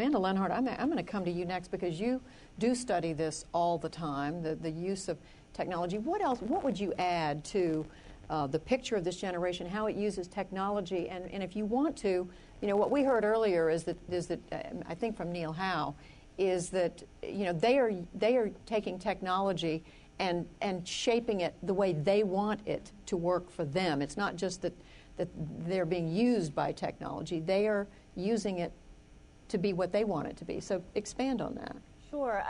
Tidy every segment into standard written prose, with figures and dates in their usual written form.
Amanda Lenhart, I'm going to come to you next because you do study this all the time, the use of technology. What would you add to the picture of this generation, how it uses technology? And if you want to, what we heard earlier is that I think from Neil Howe, is that they are taking technology and shaping it the way they want it to work for them. It's not just that they're being used by technology. They are using it to be what they want it to be. So expand on that. Sure.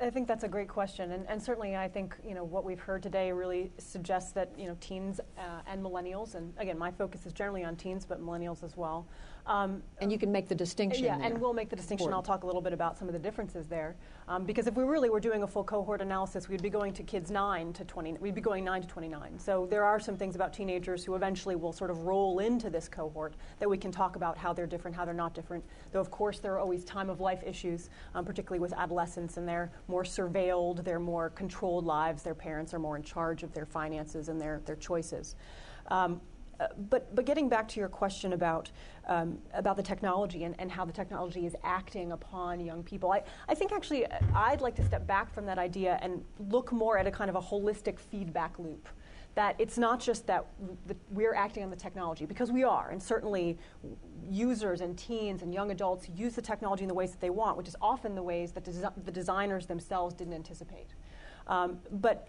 I think that's a great question, and certainly I think what we've heard today really suggests that teens and millennials, and again my focus is generally on teens, but millennials as well. And you can make the distinction. Yeah, there. And we'll make the distinction. I'll talk a little bit about some of the differences there, because if we really were doing a full cohort analysis, we'd be going to kids 9 to 20. We'd be going 9 to 29. So there are some things about teenagers who eventually will sort of roll into this cohort that we can talk about how they're different, how they're not different. Though of course there are always time of life issues, particularly with adolescents, and they're more surveilled, they're more controlled lives. Their parents are more in charge of their finances and their choices. But getting back to your question about the technology and how the technology is acting upon young people, I think actually I'd like to step back from that idea and look more at a kind of a holistic feedback loop. That it's not just that we're acting on the technology, because we are, and certainly users and teens and young adults use the technology in the ways that they want, which is often the ways that the designers themselves didn't anticipate. But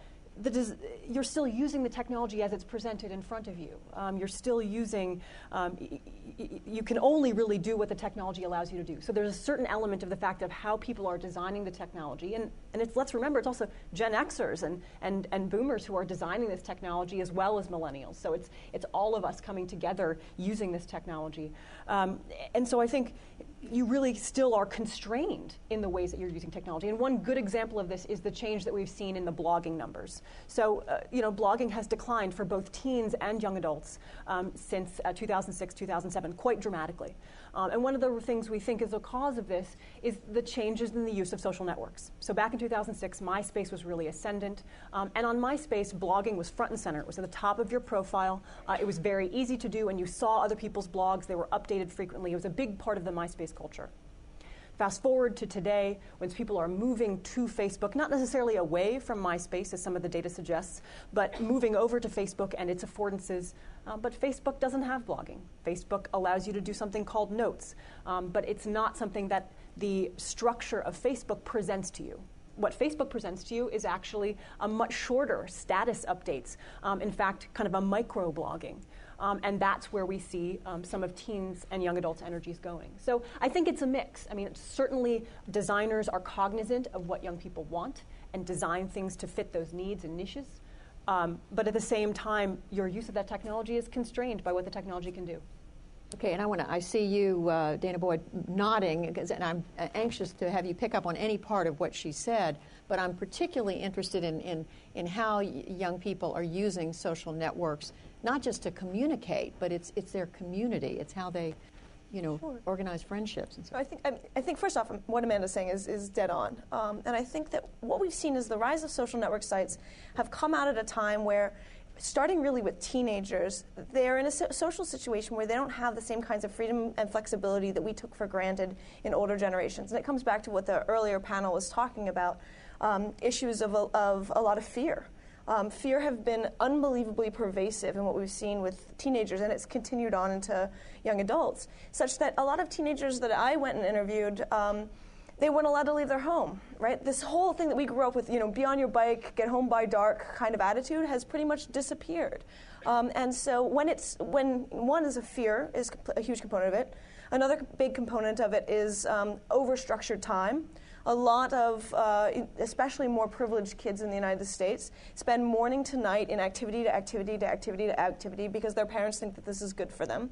you're still using the technology as it's presented in front of you. You're still using, you can only really do what the technology allows you to do. So there's a certain element of the fact of how people are designing the technology. And let's remember, it's also Gen Xers and boomers who are designing this technology as well as millennials. So it's all of us coming together using this technology. And so I think you really still are constrained in the ways that you're using technology. And one good example of this is the change that we've seen in the blogging numbers. So, blogging has declined for both teens and young adults since 2006, 2007, quite dramatically. And one of the things we think is a cause of this is the changes in the use of social networks. So back in 2006, MySpace was really ascendant. And on MySpace, blogging was front and center. It was at the top of your profile. It was very easy to do, and you saw other people's blogs. They were updated frequently. It was a big part of the MySpace culture. Fast forward to today, when people are moving to Facebook, not necessarily away from MySpace, as some of the data suggests, but moving over to Facebook and its affordances. But Facebook doesn't have blogging. Facebook allows you to do something called notes, but it's not something that the structure of Facebook presents to you. What Facebook presents to you is actually a much shorter status updates, in fact, kind of a micro-blogging. And that's where we see some of teens and young adults' energies going. So I think it's a mix. I mean, certainly designers are cognizant of what young people want and design things to fit those needs and niches. But at the same time, your use of that technology is constrained by what the technology can do. Okay, and I see you, Danah Boyd, nodding, and I'm anxious to have you pick up on any part of what she said, but I'm particularly interested in how young people are using social networks, not just to communicate, but it's their community. It's how they, Sure. organize friendships. And so. I think first off, what Amanda's saying is dead on. And I think that what we've seen is the rise of social network sites have come out at a time where, starting really with teenagers, they're in a social situation where they don't have the same kinds of freedom and flexibility that we took for granted in older generations. And it comes back to what the earlier panel was talking about, issues of a lot of fear. Fear have been unbelievably pervasive in what we've seen with teenagers, and it's continued on into young adults, such that a lot of teenagers that I went and interviewed, they weren't allowed to leave their home, right? This whole thing that we grew up with, be on your bike, get home by dark kind of attitude has pretty much disappeared. And so when one is a fear is a huge component of it. Another big component of it is overstructured time. A lot of, especially more privileged kids in the United States, spend morning to night in activity to activity to activity to activity because their parents think that this is good for them.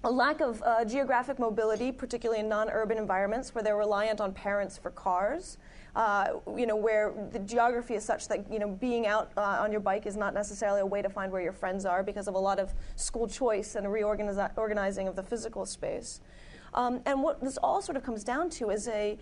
A lack of geographic mobility, particularly in non-urban environments where they're reliant on parents for cars, where the geography is such that, being out on your bike is not necessarily a way to find where your friends are because of a lot of school choice and a reorganizing of the physical space. And what this all sort of comes down to is a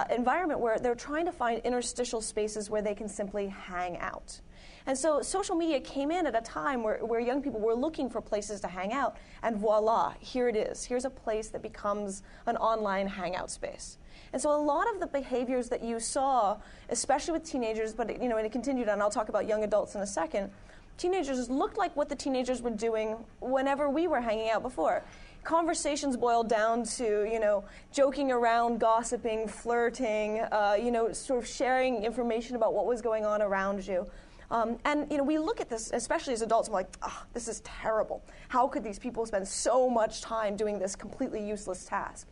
environment where they're trying to find interstitial spaces where they can simply hang out. And so social media came in at a time where young people were looking for places to hang out, and voila, here it is. Here's a place that becomes an online hangout space. And so a lot of the behaviors that you saw, especially with teenagers, but and it continued on, I'll talk about young adults in a second, teenagers looked like what the teenagers were doing whenever we were hanging out before. Conversations boiled down to, joking around, gossiping, flirting, sort of sharing information about what was going on around you. And we look at this, especially as adults, and we're like, this is terrible. How could these people spend so much time doing this completely useless task?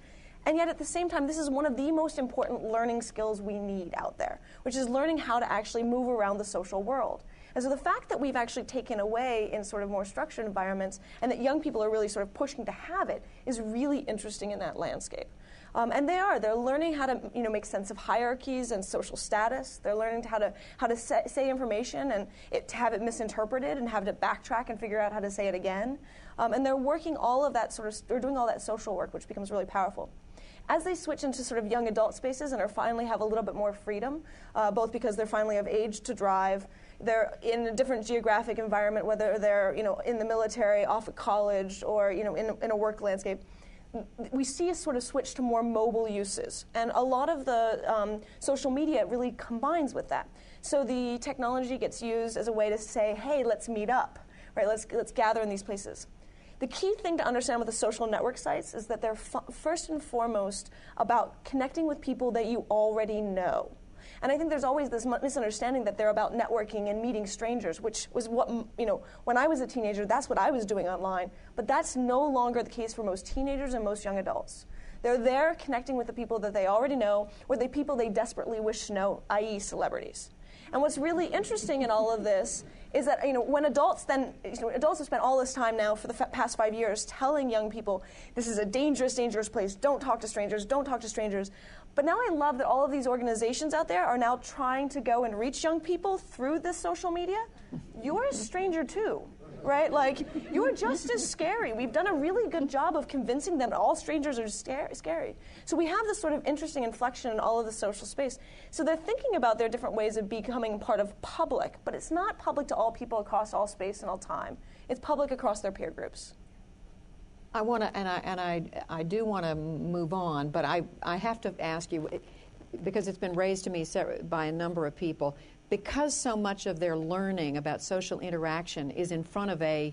And yet at the same time, this is one of the most important learning skills we need out there, which is learning how to actually move around the social world. And so the fact that we've actually taken away in sort of more structured environments and that young people are really sort of pushing to have it is really interesting in that landscape. And they're learning how to make sense of hierarchies and social status. They're learning how to say information and to have it misinterpreted and have to backtrack and figure out how to say it again. And they're working all of that they're doing all that social work, which becomes really powerful. As they switch into sort of young adult spaces and finally have a little bit more freedom, both because they're finally of age to drive, they're in a different geographic environment, whether they're in the military, off at college, or in a work landscape, we see a sort of switch to more mobile uses. And a lot of the social media really combines with that. So the technology gets used as a way to say, hey, let's meet up, right? Let's gather in these places. The key thing to understand with the social network sites is that they're first and foremost about connecting with people that you already know. And I think there's always this misunderstanding that they're about networking and meeting strangers, which was what, when I was a teenager, that's what I was doing online. But that's no longer the case for most teenagers and most young adults. They're there connecting with the people that they already know, or the people they desperately wish to know, i.e. celebrities. And what's really interesting in all of this is that when adults adults have spent all this time now for the past 5 years telling young people, this is a dangerous, dangerous place, don't talk to strangers, don't talk to strangers. But now I love that all of these organizations out there are now trying to go and reach young people through this social media. You're a stranger too, right? Like, you're just as scary. We've done a really good job of convincing them that all strangers are scary. So we have this sort of interesting inflection in all of the social space. So they're thinking about their different ways of becoming part of public, but it's not public to all people across all space and all time. It's public across their peer groups. I want to, and I do want to move on, but I have to ask you, because it's been raised to me by a number of people, because so much of their learning about social interaction is in front of a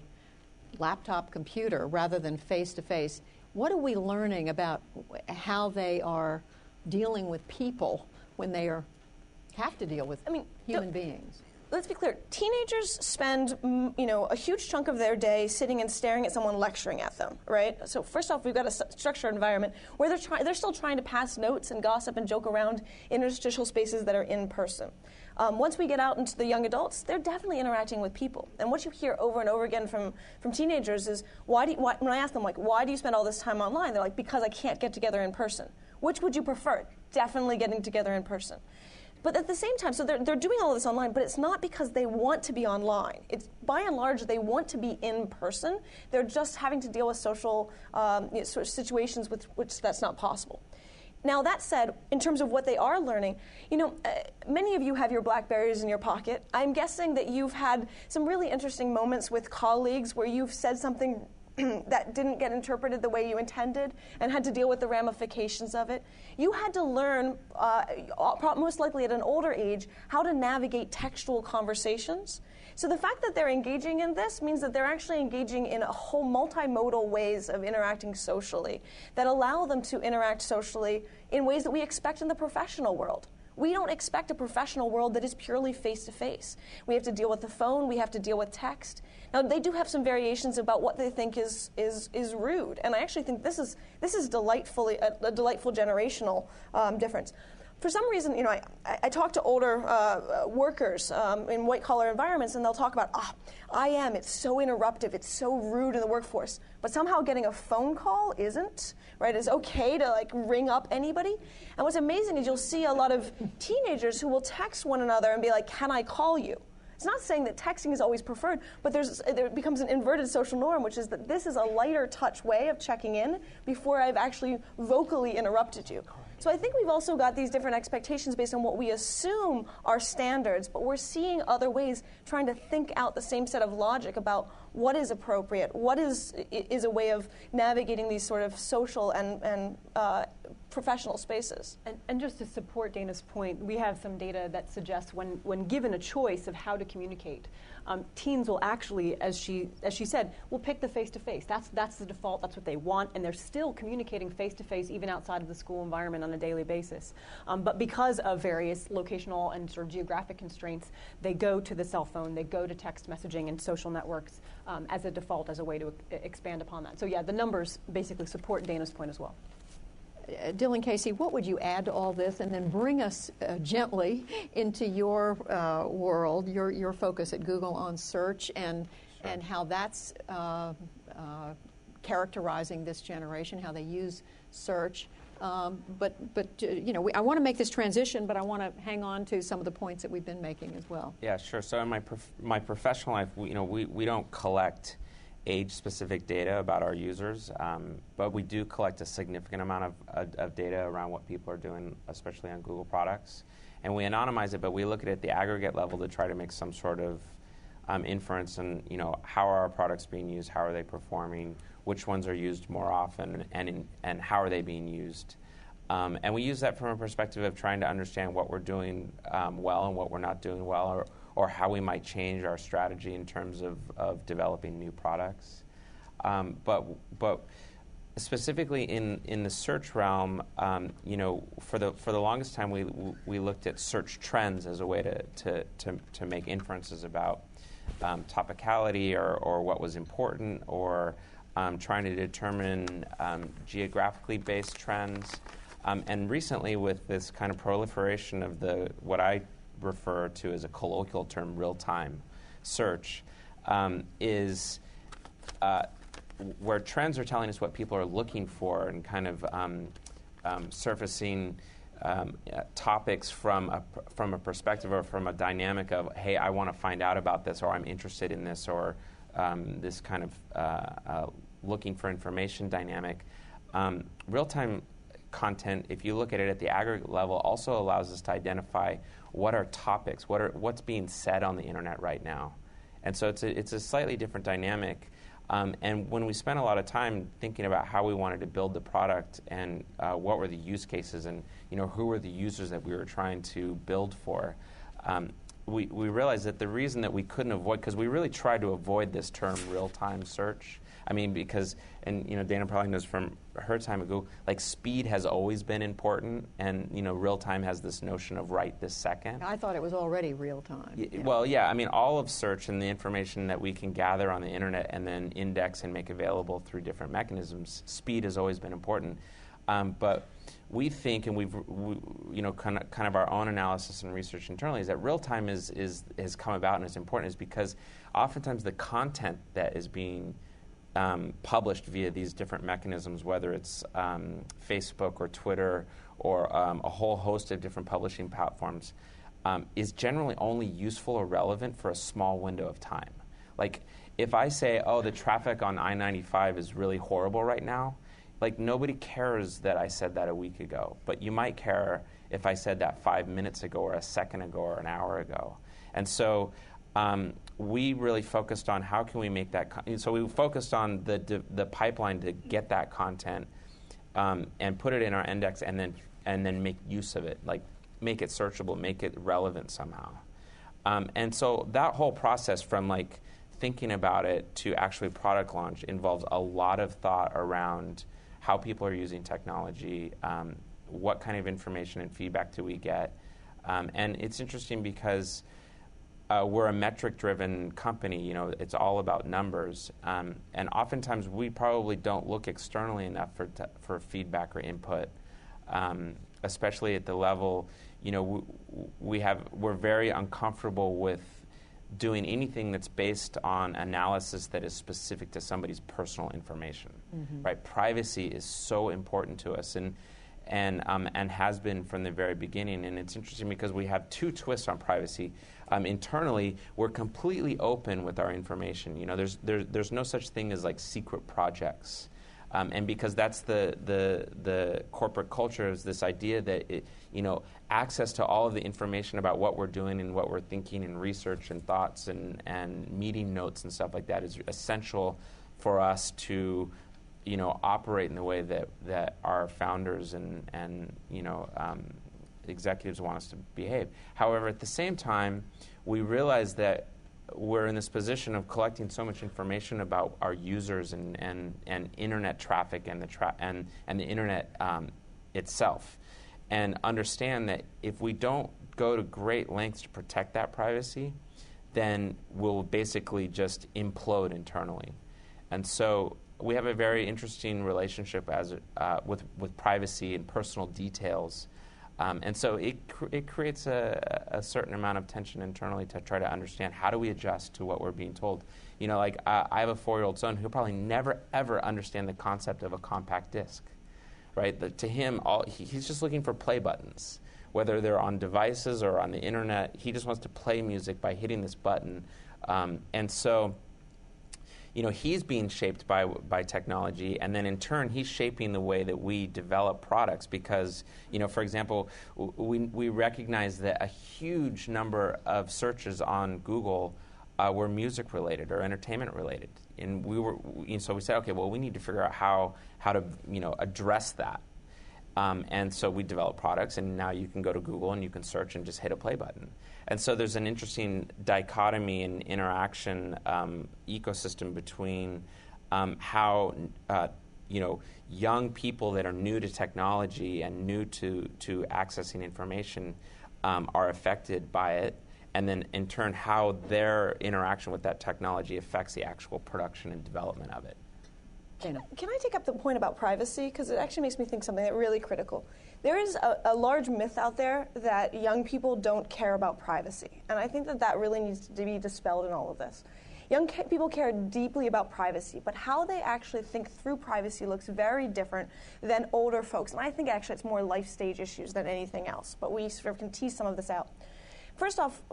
laptop computer rather than face-to-face, what are we learning about how they are dealing with people when they have to deal with human beings? Let's be clear. Teenagers spend, a huge chunk of their day sitting and staring at someone lecturing at them, right? So first off, we've got a structured environment where they're still trying to pass notes and gossip and joke around interstitial spaces that are in person. Once we get out into the young adults, they're definitely interacting with people. And what you hear over and over again from teenagers is, when I ask them, why do you spend all this time online? They're like, because I can't get together in person. Which would you prefer? Definitely getting together in person. But at the same time, so they're doing all of this online, but it's not because they want to be online. It's by and large they want to be in person. They're just having to deal with social sort of situations with which that's not possible. Now that said, in terms of what they are learning, many of you have your BlackBerries in your pocket. I'm guessing that you've had some really interesting moments with colleagues where you've said something that didn't get interpreted the way you intended and had to deal with the ramifications of it. You had to learn, most likely at an older age, how to navigate textual conversations. So the fact that they're engaging in this means that they're actually engaging in a whole multimodal ways of interacting socially that allow them to interact socially in ways that we expect in the professional world. We don't expect a professional world that is purely face-to-face. We have to deal with the phone. We have to deal with text. Now, they do have some variations about what they think is rude, and I actually think this is a delightful generational difference. For some reason, I talk to older workers in white-collar environments, and they'll talk about, it's so interruptive, it's so rude in the workforce. But somehow getting a phone call isn't, right? It's okay to ring up anybody. And what's amazing is you'll see a lot of teenagers who will text one another and be like, can I call you? It's not saying that texting is always preferred, but there becomes an inverted social norm, which is that this is a lighter touch way of checking in before I've actually vocally interrupted you. So I think we've also got these different expectations based on what we assume are standards, but we're seeing other ways, trying to think out the same set of logic about what is appropriate, what is a way of navigating these sort of social and professional spaces. And just to support Danah's point, we have some data that suggests when given a choice of how to communicate, teens will actually, as she said, will pick the face-to-face. That's the default. That's what they want, and they're still communicating face-to-face even outside of the school environment on a daily basis. But because of various locational and sort of geographic constraints, they go to the cell phone, they go to text messaging and social networks as a default, as a way to expand upon that. So yeah, the numbers basically support Danah's point as well. Dylan Casey, what would you add to all this, and then bring us gently into your world, your focus at Google on search, and how that's characterizing this generation, how they use search. But you know, I want to make this transition, but I want to hang on to some of the points that we've been making as well. Yeah, sure. So in my professional life, we don't collect age-specific data about our users, but we do collect a significant amount of data around what people are doing, especially on Google products. And we anonymize it, but we look at it at the aggregate level to try to make some sort of inference on, how are our products being used, how are they performing, which ones are used more often, and how are they being used. And we use that from a perspective of trying to understand what we're doing well and what we're not doing well, or how we might change our strategy in terms of developing new products. But specifically in the search realm, for the longest time we looked at search trends as a way to make inferences about topicality or what was important, or trying to determine geographically based trends. And recently, with this kind of proliferation of what I refer to as a colloquial term, real-time search, is where trends are telling us what people are looking for, and kind of surfacing topics from a perspective or from a dynamic of, hey, I want to find out about this, or I'm interested in this, or this kind of looking for information dynamic. Real-time content, if you look at it at the aggregate level, also allows us to identify what are topics, what's being said on the internet right now. And so it's a slightly different dynamic. And when we spent a lot of time thinking about how we wanted to build the product, and what were the use cases, and who were the users that we were trying to build for, we realized that the reason that we couldn't avoid, because we really tried to avoid this term real-time search. I mean, because, and Danah probably knows from her time ago, like, speed has always been important, and real time has this notion of right this second. I thought it was already real time. Yeah. Well, yeah, I mean, all of search and the information that we can gather on the internet and then index and make available through different mechanisms, speed has always been important. But we think, and we've kind of our own analysis and research internally, is that real time has come about and is important, is because oftentimes the content that is being published via these different mechanisms, whether it's Facebook or Twitter or a whole host of different publishing platforms, is generally only useful or relevant for a small window of time. Like, if I say, oh, the traffic on I-95 is really horrible right now, like, nobody cares that I said that a week ago, but you might care if I said that 5 minutes ago or a second ago or an hour ago. And so we really focused on how can we make that. So we focused on the pipeline to get that content and put it in our index, and then make use of it, like make it searchable, make it relevant somehow. And so that whole process, from like thinking about it to actually product launch, involves a lot of thought around how people are using technology, what kind of information and feedback do we get, and it's interesting because we're a metric-driven company. It's all about numbers, and oftentimes we probably don't look externally enough for feedback or input, especially at the level. We're very uncomfortable with doing anything that's based on analysis that is specific to somebody's personal information. Mm-hmm. Right? Privacy is so important to us, and has been from the very beginning. And it's interesting because we have two twists on privacy. Internally, we're completely open with our information. There's no such thing as like secret projects. And because that's the corporate culture, is this idea that access to all of the information about what we're doing and what we're thinking and research and thoughts and meeting notes and stuff like that is essential for us to operate in the way that our founders and executives want us to behave. However, at the same time, we realize that we're in this position of collecting so much information about our users and internet traffic and the internet itself, and understand that if we don't go to great lengths to protect that privacy, then we'll basically just implode internally. And so we have a very interesting relationship with privacy and personal details. And so it creates a certain amount of tension internally to try to understand how do we adjust to what we're being told. I have a 4-year-old son who'll probably never, ever understand the concept of a compact disc, right? To him, he's just looking for play buttons. Whether they're on devices or on the internet, he just wants to play music by hitting this button. And so he's being shaped by technology, and then in turn, he's shaping the way that we develop products because, for example, we recognize that a huge number of searches on Google were music-related or entertainment-related. And so we said, okay, well, we need to figure out how to, address that. And so we develop products, and now you can go to Google and you can search and just hit a play button. And so there's an interesting dichotomy and interaction ecosystem between how young people that are new to technology and new to accessing information are affected by it, and then in turn how their interaction with that technology affects the actual production and development of it. Danah. Can I take up the point about privacy? Because it actually makes me think something that's really critical. There is a large myth out there that young people don't care about privacy. And I think that really needs to be dispelled in all of this. Young people care deeply about privacy, but how they actually think through privacy looks very different than older folks. And I think actually it's more life stage issues than anything else. But we sort of can tease some of this out. First off,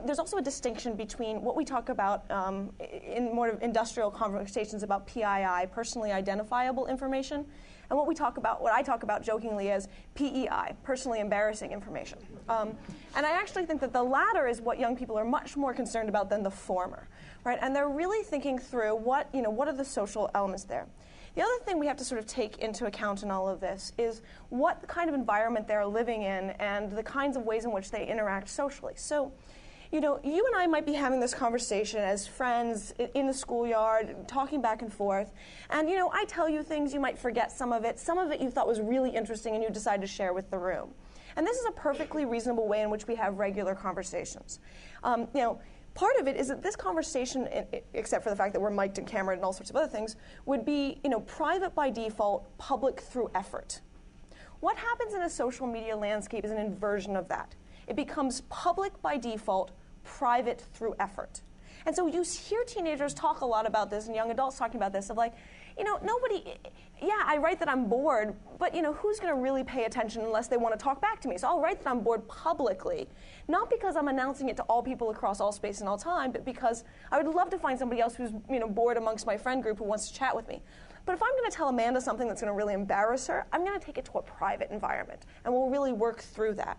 there's also a distinction between what we talk about in more industrial conversations about PII, personally identifiable information, and what I talk about jokingly as PEI, personally embarrassing information. And I actually think that the latter is what young people are much more concerned about than the former, right? And they're really thinking through what are the social elements there. The other thing we have to sort of take into account in all of this is what kind of environment they're living in and the kinds of ways in which they interact socially. So, you and I might be having this conversation as friends in the schoolyard, talking back and forth, and, I tell you things, you might forget some of it you thought was really interesting and you decide to share with the room. And this is a perfectly reasonable way in which we have regular conversations. Part of it is that this conversation, except for the fact that we're mic'd and cameraed and all sorts of other things, would be private by default, public through effort. What happens in a social media landscape is an inversion of that. It becomes public by default, private through effort. And so you hear teenagers talk a lot about this and young adults talking about this of like, I write that I'm bored, but who's going to really pay attention unless they want to talk back to me? So I'll write that I'm bored publicly, not because I'm announcing it to all people across all space and all time, but because I would love to find somebody else who's bored amongst my friend group who wants to chat with me. But if I'm going to tell Amanda something that's going to really embarrass her, I'm going to take it to a private environment, and we'll really work through that.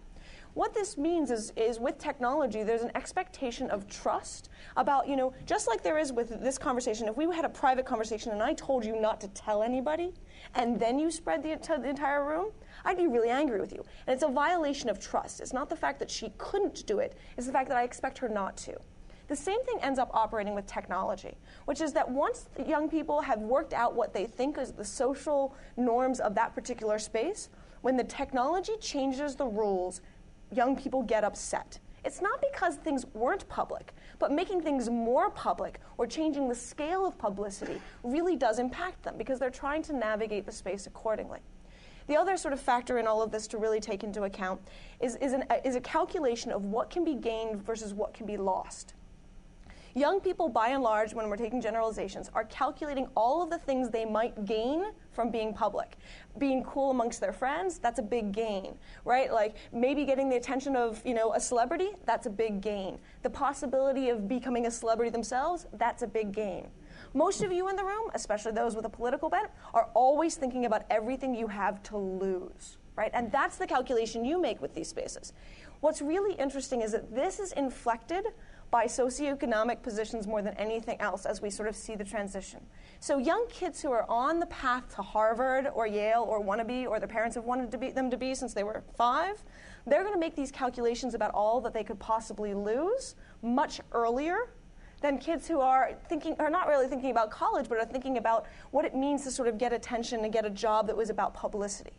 What this means is with technology, there's an expectation of trust about, just like there is with this conversation, if we had a private conversation and I told you not to tell anybody, and then you spread the entire room, I'd be really angry with you. And it's a violation of trust. It's not the fact that she couldn't do it, it's the fact that I expect her not to. The same thing ends up operating with technology, which is that once the young people have worked out what they think is the social norms of that particular space, when the technology changes the rules, young people get upset. It's not because things weren't public, but making things more public or changing the scale of publicity really does impact them because they're trying to navigate the space accordingly. The other sort of factor in all of this to really take into account is a calculation of what can be gained versus what can be lost. Young people, by and large, when we're taking generalizations, are calculating all of the things they might gain from being public. Being cool amongst their friends, that's a big gain, right? Like maybe getting the attention of, a celebrity, that's a big gain. The possibility of becoming a celebrity themselves, that's a big gain. Most of you in the room, especially those with a political bent, are always thinking about everything you have to lose, right? And that's the calculation you make with these spaces. What's really interesting is that this is inflected by socioeconomic positions more than anything else as we sort of see the transition. So young kids who are on the path to Harvard or Yale or want to be, or their parents have wanted them to be since they were 5, they're going to make these calculations about all that they could possibly lose much earlier than kids who are not really thinking about college, but are thinking about what it means to sort of get attention and get a job that was about publicity.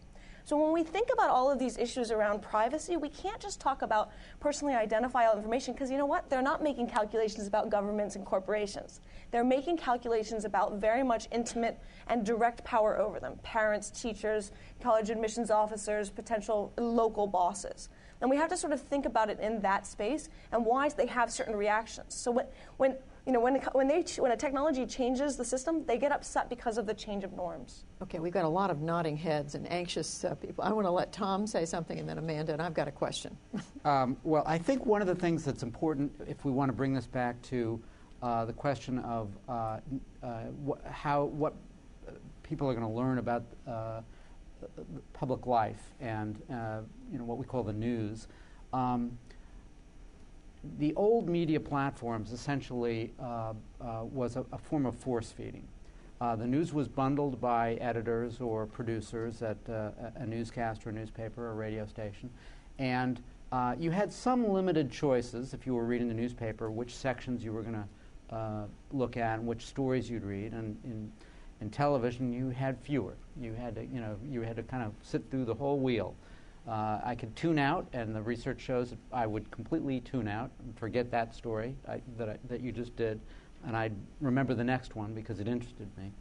So when we think about all of these issues around privacy, we can't just talk about personally identifiable information, because you know what? They're not making calculations about governments and corporations. They're making calculations about very much intimate and direct power over them: parents, teachers, college admissions officers, potential local bosses. And we have to sort of think about it in that space and why they have certain reactions. So when a technology changes the system, they get upset because of the change of norms. Okay, we've got a lot of nodding heads and anxious people. I want to let Tom say something, and then Amanda, and I've got a question. Well, I think one of the things that's important, if we want to bring this back to the question of what people are going to learn about public life and what we call the news. The old media platforms essentially was a form of force feeding. The news was bundled by editors or producers at a newscast or a newspaper or a radio station, and you had some limited choices if you were reading the newspaper, which sections you were going to look at and which stories you'd read. And in television, you had fewer. You had to kind of sit through the whole wheel. I could tune out, and the research shows that I would completely tune out and forget that story that you just did, and I'd remember the next one because it interested me.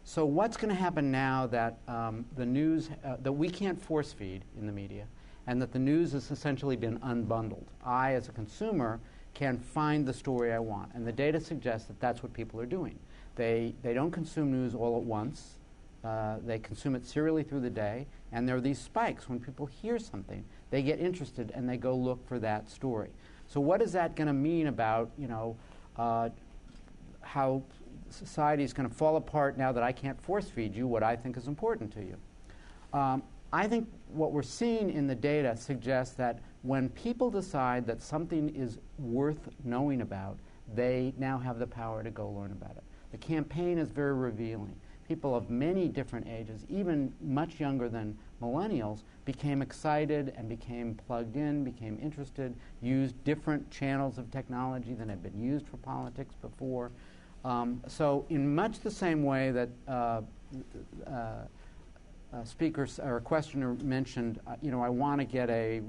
So what's going to happen now that the news, that we can't force feed in the media, and that the news has essentially been unbundled? I, as a consumer, can find the story I want, and the data suggests that that's what people are doing. They don't consume news all at once. They consume it serially through the day, and there are these spikes. When people hear something, they get interested and they go look for that story. So what is that going to mean about how society is going to fall apart now that I can't force feed you what I think is important to you? I think what we're seeing in the data suggests that when people decide that something is worth knowing about, they now have the power to go learn about it. The campaign is very revealing. People of many different ages, even much younger than millennials, became excited and became plugged in, became interested, used different channels of technology than had been used for politics before. So in much the same way that speakers or a questioner mentioned, I want to get a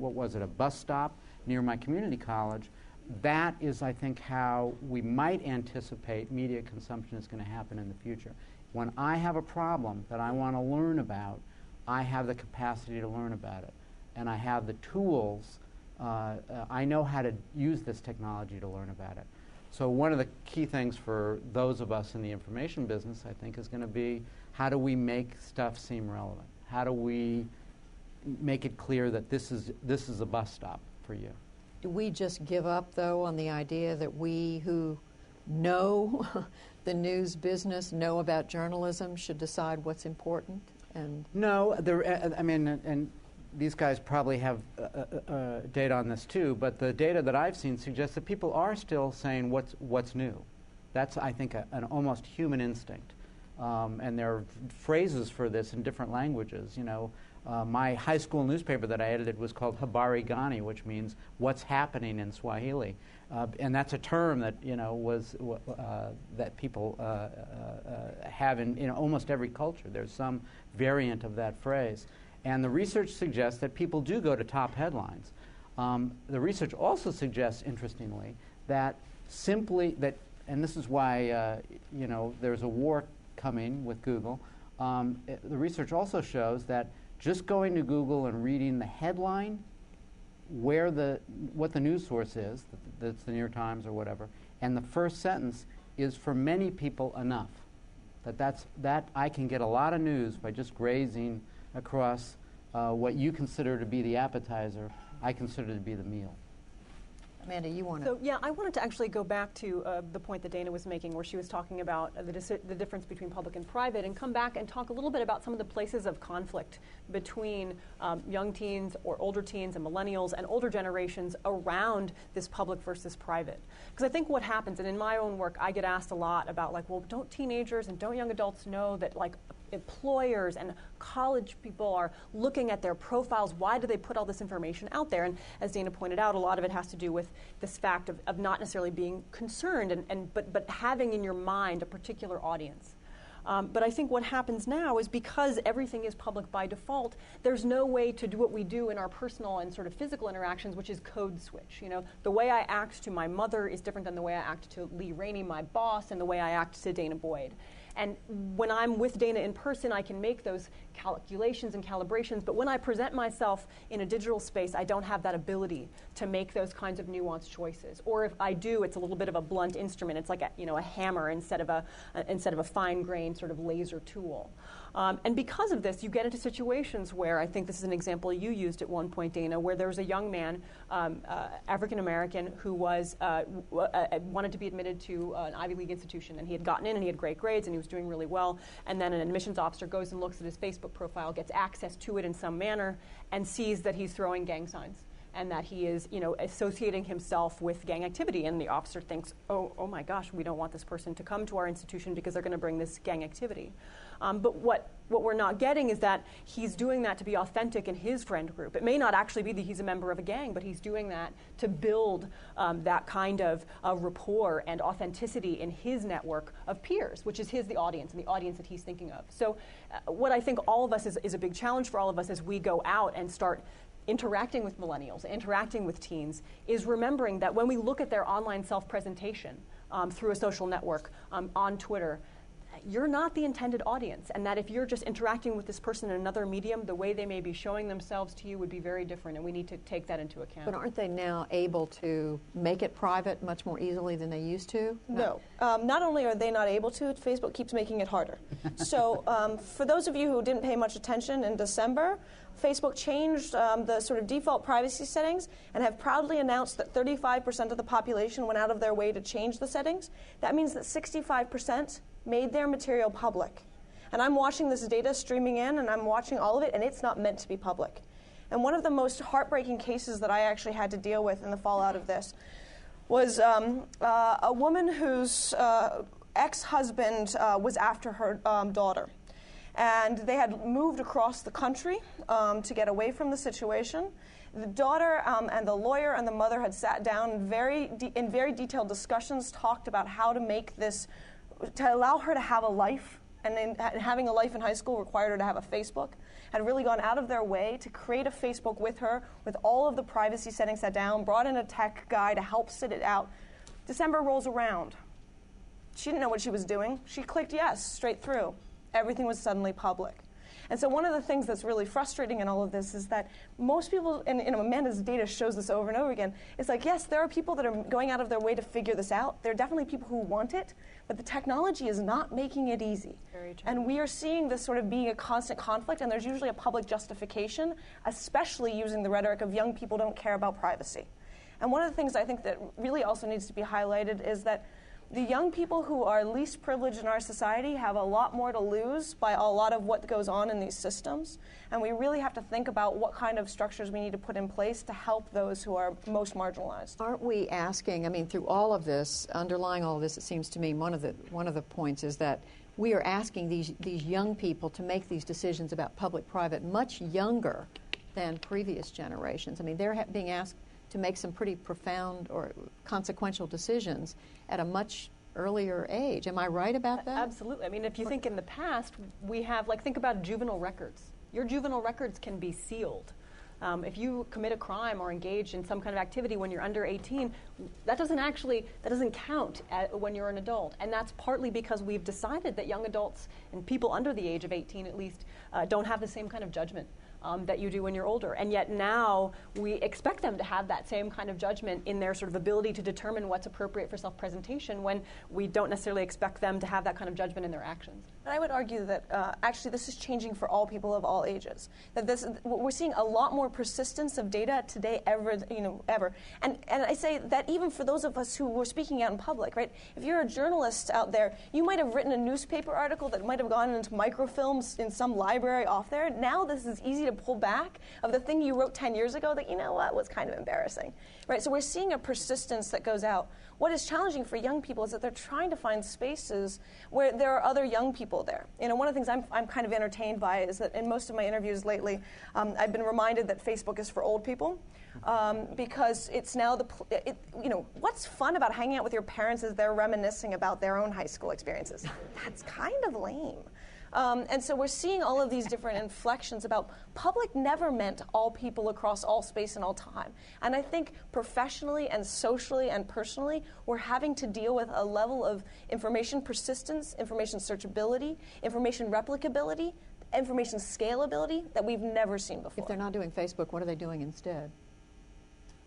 bus stop near my community college. That is, I think, how we might anticipate media consumption is going to happen in the future. When I have a problem that I want to learn about, I have the capacity to learn about it. And I have the tools. I know how to use this technology to learn about it. So one of the key things for those of us in the information business, I think, is going to be, how do we make stuff seem relevant? How do we make it clear that this is a bus stop for you? Do we just give up, though, on the idea that we who know the news business, know about journalism, should decide what's important? And no, and these guys probably have data on this too, but the data that I've seen suggests that people are still saying what's new. That's, I think, an almost human instinct. And there are phrases for this in different languages. My high school newspaper that I edited was called Habari Gani, which means what's happening in Swahili. And that's a term that that people have in almost every culture. There's some variant of that phrase. And the research suggests that people do go to top headlines. The research also suggests, interestingly, that and this is why there's a war coming with Google. The research also shows that just going to Google and reading the headline what the news source is, that's the New York Times or whatever, and the first sentence is for many people enough. That I can get a lot of news by just grazing across what you consider to be the appetizer, I consider to be the meal. Amanda, you want to? So yeah, I wanted to actually go back to the point that Danah was making, where she was talking about the difference between public and private, and come back and talk a little bit about some of the places of conflict between young teens or older teens and millennials and older generations around this public versus private. Because I think what happens, and in my own work, I get asked a lot about like, well, don't teenagers and don't young adults know that like employers and college people are looking at their profiles? Why do they put all this information out there? And as Danah pointed out, a lot of it has to do with this fact of not necessarily being concerned but having in your mind a particular audience. But I think what happens now is because everything is public by default, there's no way to do what we do in our personal and sort of physical interactions, which is code switch. You know, the way I act to my mother is different than the way I act to Lee Rainey, my boss, and the way I act to Danah Boyd. And when I'm with Danah in person, I can make those calculations and calibrations. But when I present myself in a digital space, I don't have that ability to make those kinds of nuanced choices. Or if I do, it's a little bit of a blunt instrument. It's like a hammer instead of a fine-grained sort of laser tool. And because of this, you get into situations where, I think this is an example you used at one point, Danah, where there was a young man, African-American, who was wanted to be admitted to an Ivy League institution, and he had gotten in and he had great grades and he was doing really well, and then an admissions officer goes and looks at his Facebook profile, gets access to it in some manner, and sees that he's throwing gang signs and that he is, associating himself with gang activity. And the officer thinks, oh my gosh, we don't want this person to come to our institution because they're going to bring this gang activity. But what we're not getting is that he's doing that to be authentic in his friend group. It may not actually be that he's a member of a gang, but he's doing that to build that kind of rapport and authenticity in his network of peers, which is the audience, and the audience that he's thinking of. So what I think all of us is a big challenge for all of us as we go out and start interacting with millennials, interacting with teens, is remembering that when we look at their online self-presentation through a social network, on Twitter, you're not the intended audience, and that if you're just interacting with this person in another medium, the way they may be showing themselves to you would be very different, and we need to take that into account. But aren't they now able to make it private much more easily than they used to? No. Not only are they not able to, Facebook keeps making it harder. So for those of you who didn't pay much attention in December, Facebook changed the sort of default privacy settings and have proudly announced that 35% of the population went out of their way to change the settings. That means that 65% made their material public. And I'm watching this data streaming in, and I'm watching all of it, and it's not meant to be public. And one of the most heartbreaking cases that I actually had to deal with in the fallout of this was a woman whose ex-husband was after her daughter. And they had moved across the country to get away from the situation. The daughter and the lawyer and the mother had sat down in very detailed discussions, talked about how to make this, to allow her to have a life, and then having a life in high school required her to have a Facebook, had really gone out of their way to create a Facebook with her, with all of the privacy settings set down, brought in a tech guy to help sit it out. December rolls around. She didn't know what she was doing. She clicked yes, straight through. Everything was suddenly public. And so one of the things that's really frustrating in all of this is that most people, and Amanda's data shows this over and over again, it's like, yes, there are people that are going out of their way to figure this out. There are definitely people who want it, but the technology is not making it easy. Very true. And we are seeing this sort of being a constant conflict, and there's usually a public justification, especially using the rhetoric of young people don't care about privacy. And one of the things I think that really also needs to be highlighted is that the young people who are least privileged in our society have a lot more to lose by a lot of what goes on in these systems. And we really have to think about what kind of structures we need to put in place to help those who are most marginalized. Aren't we asking, through all of this, underlying all of this, it seems to me one of the points is that we are asking these young people to make these decisions about public-private much younger than previous generations. They're being asked to make some pretty profound or consequential decisions at a much earlier age. Am I right about that? Absolutely. If you think in the past, we have, think about juvenile records. Your juvenile records can be sealed. If you commit a crime or engage in some kind of activity when you're under 18, that doesn't count when you're an adult. And that's partly because we've decided that young adults and people under the age of 18 at least don't have the same kind of judgment that you do when you're older. And yet now we expect them to have that same kind of judgment in their sort of ability to determine what's appropriate for self-presentation, when we don't necessarily expect them to have that kind of judgment in their actions. And I would argue that actually this is changing for all people of all ages. That we're seeing a lot more persistence of data today ever. And I say that even for those of us who were speaking out in public, right? If you're a journalist out there, you might have written a newspaper article that might have gone into microfilms in some library off there. Now this is easy to pull back of the thing you wrote 10 years ago that, you know what, was kind of embarrassing, right? So we're seeing a persistence that goes out. What is challenging for young people is that they're trying to find spaces where there are other young people there. You know, one of the things I'm kind of entertained by is that in most of my interviews lately, I've been reminded that Facebook is for old people. Because it's now what's fun about hanging out with your parents is they're reminiscing about their own high school experiences. That's kind of lame. And so we're seeing all of these different inflections about public never meant all people across all space and all time. And I think professionally and socially and personally, we're having to deal with a level of information persistence, information searchability, information replicability, information scalability that we've never seen before. If they're not doing Facebook, what are they doing instead?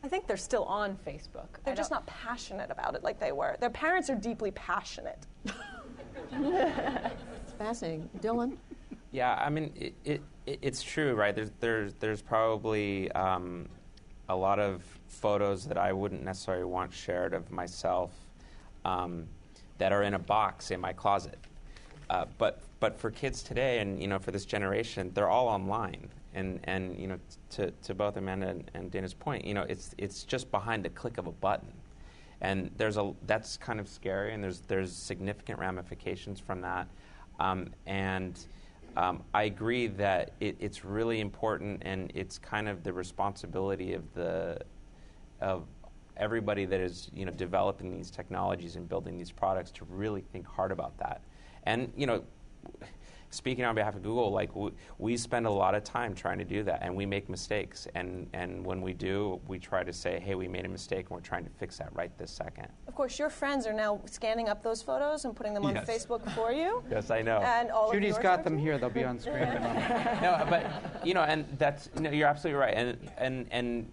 I think they're still on Facebook. They're just not passionate about it like they were. Their parents are deeply passionate. It's fascinating. Dylan? Yeah, I mean, it's true, right? There's probably a lot of photos that I wouldn't necessarily want shared of myself that are in a box in my closet. But for kids today, and for this generation, they're all online. And to both Amanda and Danah's point, it's just behind the click of a button, and that's kind of scary, and there's significant ramifications from that, and I agree that it's really important, and it's kind of the responsibility of everybody that is developing these technologies and building these products to really think hard about that, and speaking on behalf of Google, we spend a lot of time trying to do that, and we make mistakes. And when we do, we try to say, hey, we made a mistake, and we're trying to fix that right this second. Of course, your friends are now scanning up those photos and putting them on Facebook for you. Yes, I know. And all Judy's of got them here. They'll be on screen. No, but and that's you're absolutely right, and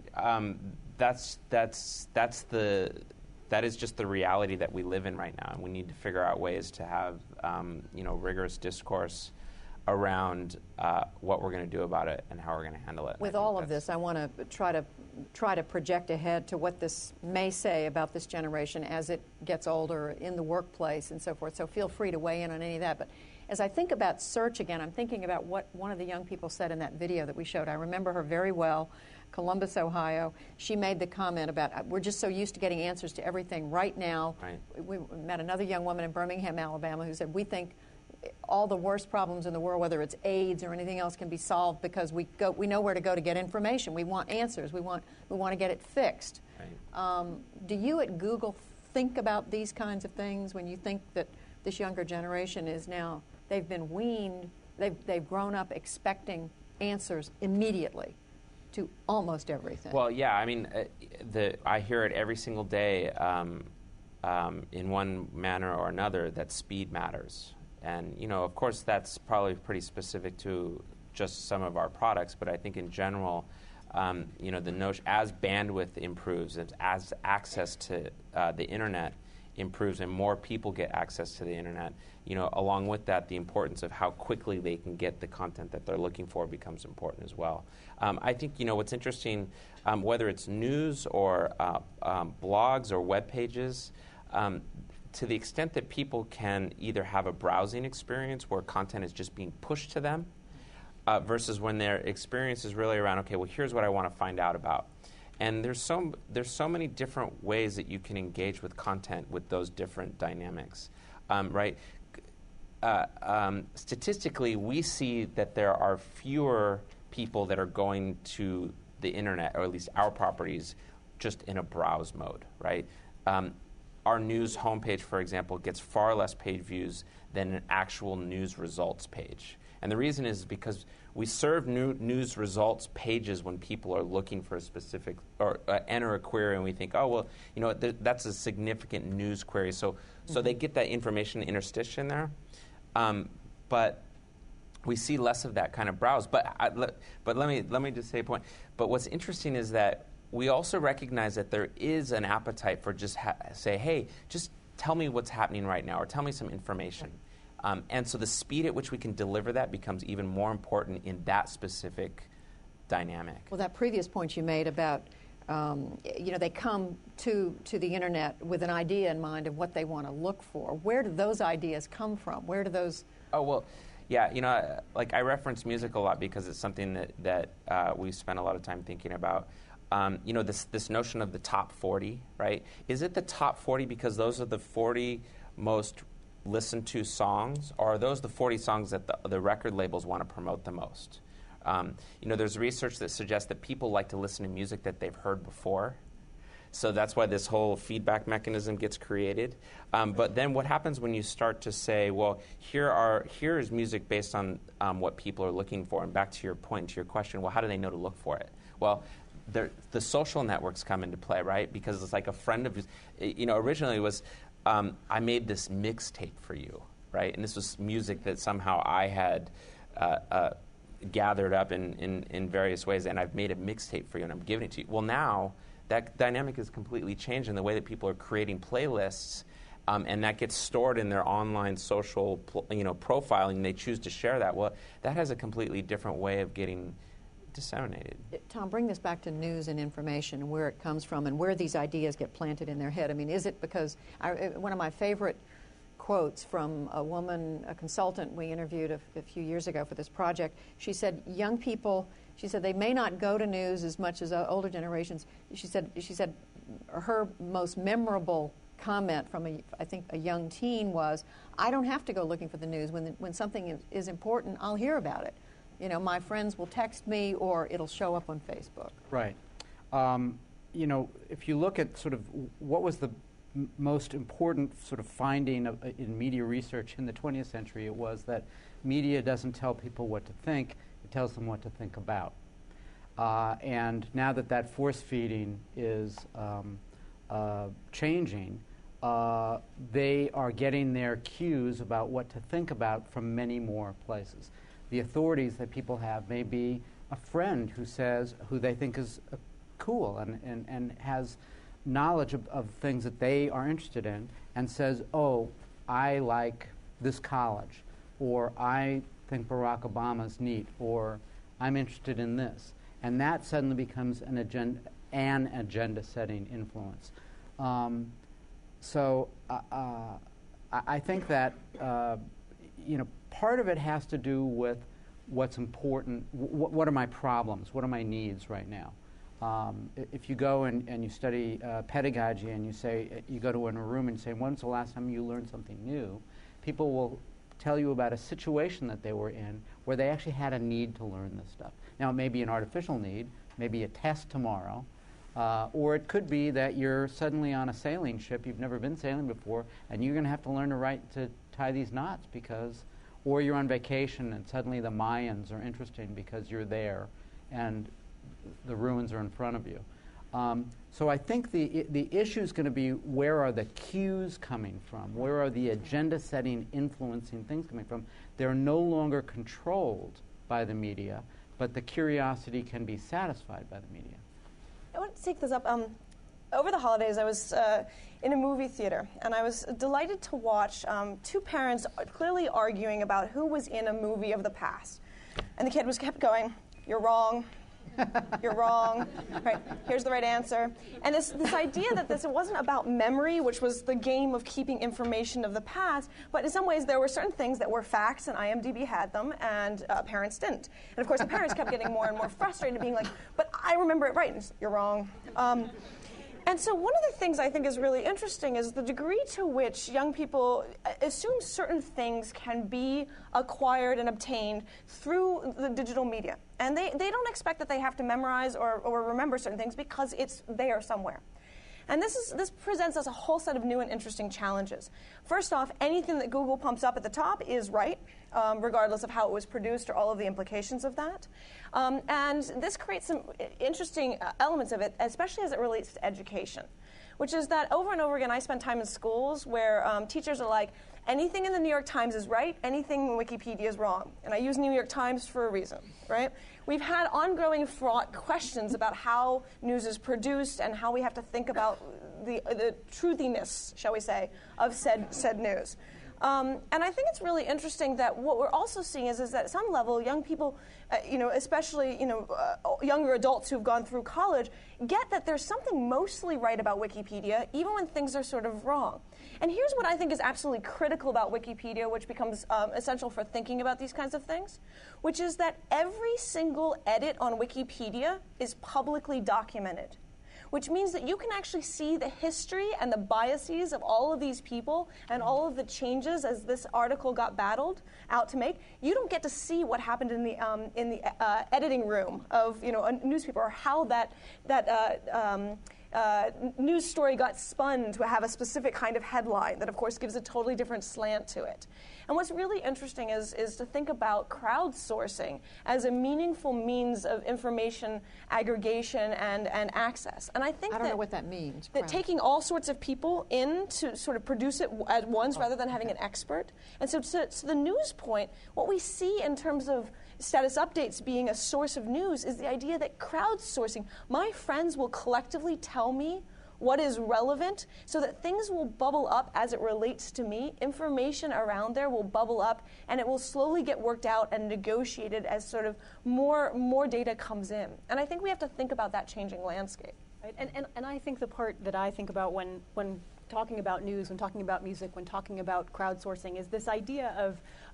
that is just the reality that we live in right now, and we need to figure out ways to have rigorous discourse around what we're going to do about it and how we're going to handle it. With all of this, I want to try to project ahead to what this may say about this generation as it gets older in the workplace and so forth. So feel free to weigh in on any of that. But as I think about search again, I'm thinking about what one of the young people said in that video that we showed. I remember her very well. Columbus, Ohio. She made the comment about, we're just so used to getting answers to everything right now. Right. We met another young woman in Birmingham, Alabama, who said, we think all the worst problems in the world, whether it's AIDS or anything else, can be solved because we know where to go to get information. We want answers. We want to get it fixed. Right. Do you at Google think about these kinds of things when you think that this younger generation is now, they've been weaned, they've grown up expecting answers immediately to almost everything? Well, yeah, I mean, I hear it every single day in one manner or another that speed matters. And, of course, that's probably pretty specific to just some of our products, but I think in general, the notion, as bandwidth improves, as access to the internet improves and more people get access to the internet, along with that, the importance of how quickly they can get the content that they're looking for becomes important as well. I think, what's interesting, whether it's news or blogs or web pages, to the extent that people can either have a browsing experience where content is just being pushed to them versus when their experience is really around, okay, well, here's what I want to find out about. And there's so many different ways that you can engage with content with those different dynamics, right? Statistically, we see that there are fewer people that are going to the internet, or at least our properties, just in a browse mode, right? Our news homepage, for example, gets far less page views than an actual news results page. And the reason is because we serve news results pages when people are looking for a specific, or enter a query, and we think, oh, well, that's a significant news query. So they get that information interstitial in there. But we see less of that kind of browse. But let me just say a point. But what's interesting is that we also recognize that there is an appetite for just say, hey, just tell me what's happening right now, or tell me some information. And so the speed at which we can deliver that becomes even more important in that specific dynamic. Well, that previous point you made about, they come to the internet with an idea in mind of what they want to look for. Where do those ideas come from? Where do those... Oh, well, yeah, like I reference music a lot because it's something that we spend a lot of time thinking about. This notion of the top 40, right? Is it the top 40 because those are the 40 most listened to songs, or are those the 40 songs that the record labels want to promote the most? There's research that suggests that people like to listen to music that they've heard before. So that's why this whole feedback mechanism gets created. But then what happens when you start to say, well, here is music based on what people are looking for? And back to your point, to your question, well, how do they know to look for it? Well, the social networks come into play, right? Because it's like a friend of, originally it was, I made this mixtape for you, right? And this was music that somehow I had gathered up in various ways, and I've made a mixtape for you, and I'm giving it to you. Well, now that dynamic has completely changed in the way that people are creating playlists, and that gets stored in their online social profiling, and they choose to share that. Well, that has a completely different way of getting disseminated. Tom, bring this back to news and information and where it comes from and where these ideas get planted in their head. I mean, is it because one of my favorite quotes from a consultant we interviewed a few years ago for this project, she said, young people, she said, they may not go to news as much as older generations. She said her most memorable comment from I think a young teen was, I don't have to go looking for the news. When something is important, I'll hear about it. My friends will text me, or it'll show up on Facebook. Right. If you look at sort of what was the most important sort of finding in media research in the 20th century, it was that media doesn't tell people what to think, it tells them what to think about. And now that force feeding is changing, they are getting their cues about what to think about from many more places. The authorities that people have may be a friend who they think is cool and has knowledge of things that they are interested in, and says, oh, I like this college, or I think Barack Obama's neat, or I'm interested in this. And that suddenly becomes an agenda-setting influence. So I think that part of it has to do with what's important. What are my problems? What are my needs right now? If you go and you study pedagogy, and you go to a room and say, when's the last time you learned something new? People will tell you about a situation that they were in where they actually had a need to learn this stuff. Now, it may be an artificial need, maybe a test tomorrow, or it could be that you're suddenly on a sailing ship, you've never been sailing before, and you're going to have to learn to tie these knots or you're on vacation and suddenly the Mayans are interesting because you're there and the ruins are in front of you. So I think the issue is going to be, where are the cues coming from? Where are the agenda-setting, influencing things coming from? They're no longer controlled by the media, but the curiosity can be satisfied by the media. I want to take this up. Over the holidays, I was in a movie theater, and I was delighted to watch two parents clearly arguing about who was in a movie of the past. And the kid kept going, "You're wrong. You're wrong. Right? Here's the right answer." And this idea that it wasn't about memory, which was the game of keeping information of the past, but in some ways there were certain things that were facts, and IMDb had them, and parents didn't. And of course, the parents kept getting more and more frustrated, being like, "But I remember it right." And "You're wrong." And so one of the things I think is really interesting is the degree to which young people assume certain things can be acquired and obtained through the digital media. And they don't expect that they have to memorize or remember certain things because it's there somewhere. And this presents us a whole set of new and interesting challenges. First off, anything that Google pumps up at the top is right, regardless of how it was produced or all of the implications of that. And this creates some interesting elements of it, especially as it relates to education. which is that over and over again I spend time in schools where teachers are like, anything in the New York Times is right, anything in Wikipedia is wrong. And I use New York Times for a reason, right? We've had ongoing fraught questions about how news is produced and how we have to think about the truthiness, shall we say, of said news. And I think it's really interesting that what we're also seeing is that at some level, young people, especially younger adults who've gone through college, get that there's something mostly right about Wikipedia, even when things are sort of wrong. And here's what I think is absolutely critical about Wikipedia, which becomes essential for thinking about these kinds of things, which is that every single edit on Wikipedia is publicly documented, which means that you can actually see the history and the biases of all of these people and all of the changes as this article got battled out to make. You don't get to see what happened in the editing room of a newspaper, or how that news story got spun to have a specific kind of headline that, of course, gives a totally different slant to it. And what's really interesting is to think about crowdsourcing as a meaningful means of information aggregation and access. And I think I don't know what that means. That taking all sorts of people in to sort of produce it at once rather than having an expert. And so to the news point, what we see in terms of status updates being a source of news is the idea that crowdsourcing, my friends will collectively tell me what is relevant so that things will bubble up as it relates to me. Information around there will bubble up, and it will slowly get worked out and negotiated as sort of more data comes in. And I think we have to think about that changing landscape. Right. And I think the part that I think about when talking about news, when talking about music, when talking about crowdsourcing, is this idea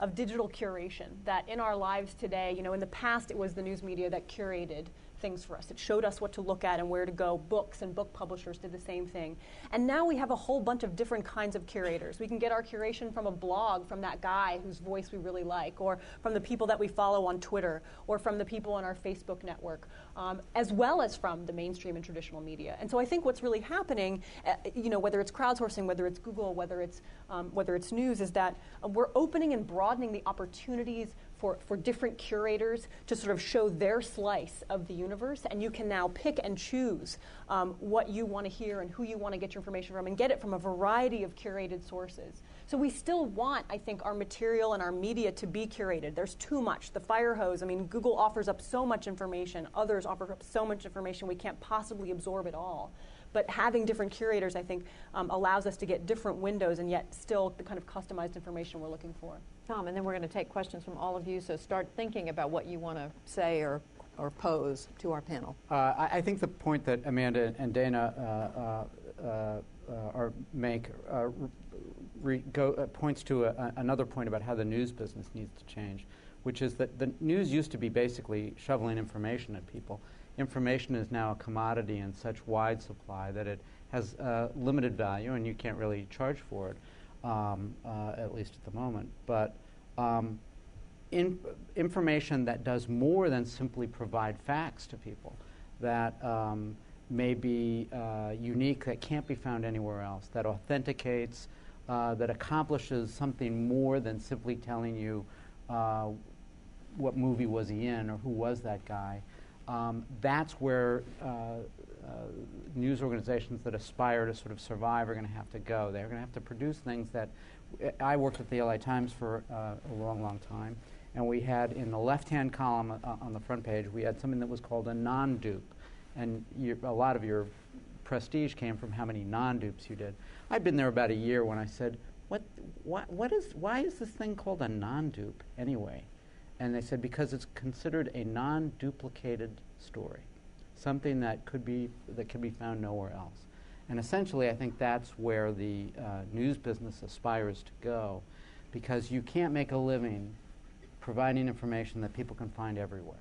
of digital curation, that in our lives today, in the past it was the news media that curated things for us. It showed us what to look at and where to go. Books and book publishers did the same thing. And now we have a whole bunch of different kinds of curators. We can get our curation from a blog, from that guy whose voice we really like, or from the people that we follow on Twitter, or from the people on our Facebook network, as well as from the mainstream and traditional media. And so I think what's really happening, whether it's crowdsourcing, whether it's Google, whether it's news, is that we're opening and broadening the opportunities for different curators to sort of show their slice of the universe, and you can now pick and choose what you want to hear and who you want to get your information from, and get it from a variety of curated sources. So we still want, I think, our material and our media to be curated. There's too much. The fire hose, Google offers up so much information. Others offer up so much information we can't possibly absorb it all. But having different curators, I think, allows us to get different windows and yet still the kind of customized information we're looking for. Tom, and then we're going to take questions from all of you, so start thinking about what you want to say or pose to our panel. I think the point that Amanda and Danah make points to another point about how the news business needs to change, which is that the news used to be basically shoveling information at people. Information is now a commodity in such wide supply that it has limited value, and you can't really charge for it, at least at the moment. But information that does more than simply provide facts to people, that may be unique, that can't be found anywhere else, that authenticates, that accomplishes something more than simply telling you what movie was he in or who was that guy. That's where news organizations that aspire to sort of survive are going to have to go. They're going to have to produce things that I worked at the LA Times for a long, long time, and we had in the left-hand column on the front page, we had something that was called a non-dupe, and a lot of your prestige came from how many non-dupes you did. I'd been there about a year when I said, why is this thing called a non-dupe anyway? And they said, because it's considered a non-duplicated story, something that can be found nowhere else. And essentially, I think that's where the news business aspires to go, because you can't make a living providing information that people can find everywhere.